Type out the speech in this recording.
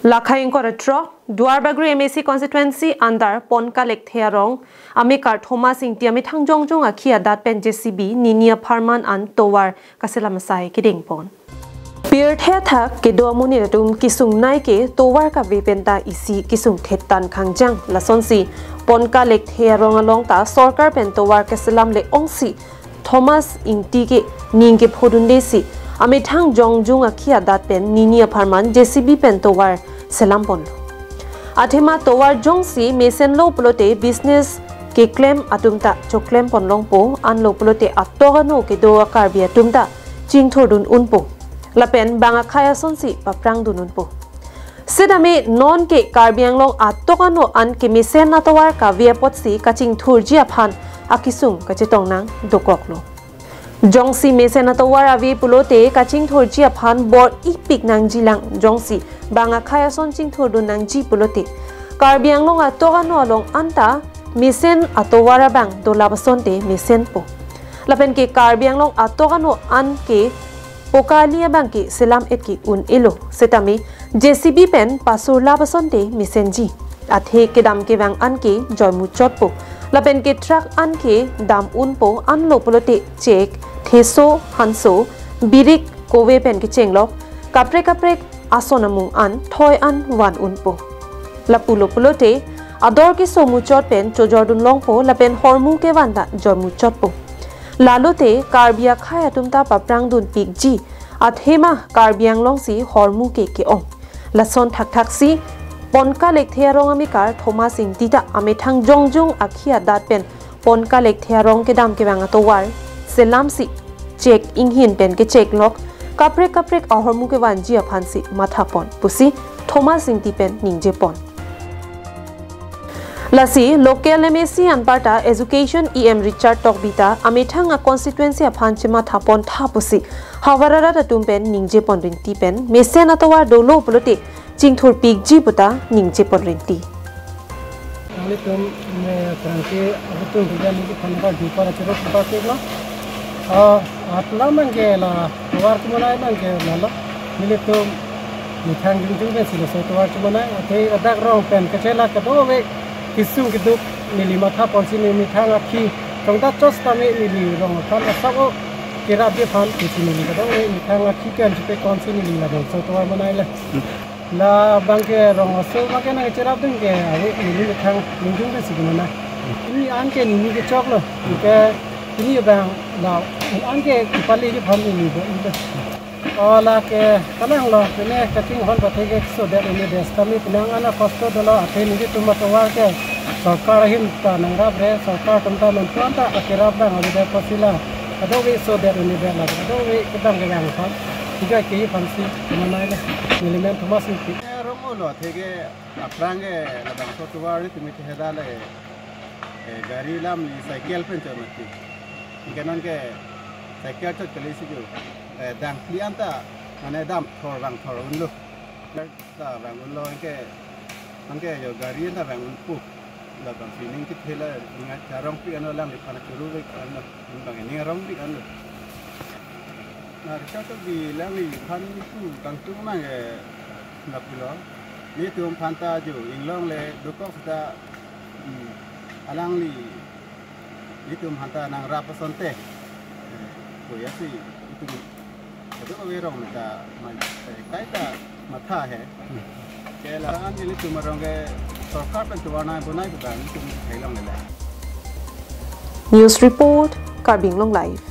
Lakhaying Koratro, Duarbagri MAC constituency under Ponka Lekthe Arong, Ameker Thomas Ingti Amethang Jongjung akhi adat pen JCB, nini apharman and towar kaselamasai kiding pon. Peer Thetha Kedomuni Tum Kisung Naike, towar ka vepenta isi Kisung Thetan Kangjang, Lasonsi, Ponka Lekthe Arong along ta, Sorkar pen towar kaselam le ongsi, Thomas Ingti ke Ninge Podundesi, Amethang Jongjung akhi adat pen nini apharman JCB pen towar Selampon. Athema towar jongsi mesen lo plote business ke claim atumta choklem ponlong po an lo plote atogano ke doa karbia tumta chingthordun unpo. Lapen banga khaya sonsi paprang dunun po. Sedame non ke karbiang long atogano an ke mesen na towar ka via potsi kaching thurji aphan akisung kachitong nang dokoklo. Jongsi mesen na towar avi pulote kaching thurji aphan bor ipik nang jilang jongsi banga khaya son ching thordun nang ji pulote karbiang long atogano along anta mesen atowara bang dolabasonte mesen po lapen ke karbiang long atogano an ke pokalia bang ke selam et ki un elo setami JCB pen pasurla basonte mesen ji athe ke dam ke bang an ke joymu chot po lapen ke truck an ke dam un po an lo pulote check theso hanso birik kowe pen ke chenglok kapre asonamung an thoi an wan unpo lapulo pulote ador ki somu chot pen chojordun longpo lapen hormu ke wanda jormu chotpo lalote karbia khaya tumta paprang dun pikji athema karbiang longsi hormu ke ong lason thak si Ponka Lekthe Arong Ameker Thomas Ingti ta Amethang Jongjung akhi adat pen Ponka Lekthe Arong ke dam ke bang atowar selamsi check inghin pen ke check lok kaprek ahormu ke wanji aphansi mathapon pusi Thomas Ingti pen ningje pon lasi local MAC anparta education EM Richard Tokbita Amethang a constituency aphanchi mathapon thapusi hawarara tatum pen ningje pon rinti pen mesen atowar dolo plote chingthur pikji puta ningje pon rinti tum me tranke abutum bijani ki phanga dipara chero pake atla mangela towar kumanai mangela mile to mithang jung be silo so towar kumanai athe adak rong pen kachela kado ve kisung kiduk mili matha ponsi ni mithang akhi tongda chos tami mili rong phan sabo kira be phan kisi mili kado ve mithang akhi kan jipe konsi mili la so towar manai la bangke rong so makena chera ding ke ave mili mithang jung be siguna ini anke ni ke choklo ke ini bang now anke pali ji pham ni bo ola ke kanang lo ne cutting hol bathe ke so that in the stami pinang ana costo dolo athe ni tuma towar ke sarkar hin ta nanga bre sarkar tamta non ta akira bang ade pasila ado we so that in the la ado we kedang ke bang phan tiga ke phansi manai le element thomas ki romolo athe ke aprange la bang so towar tumi heda le gari lam ni cycle pen chamati ikanan ke cycle to kalisi jo dang klianta mane dam thor unlo ta bang unlo ke yo gari ta bang unpu la bang feeling ki thela ninga charong pi ano lam likhana churu ve ano bang ni rong bi ano na ka to bi lam ni phan ku bang tu ma ge na pulo ni tum phanta jo inglong le dukok sta alang li itu hanta nang rapasonte ko yasi itu itu awerong ta mai kaita matha hai kela an ini tu maronge sarkar pen tuwana bunai bukan itu thailong le News report Karbinglong live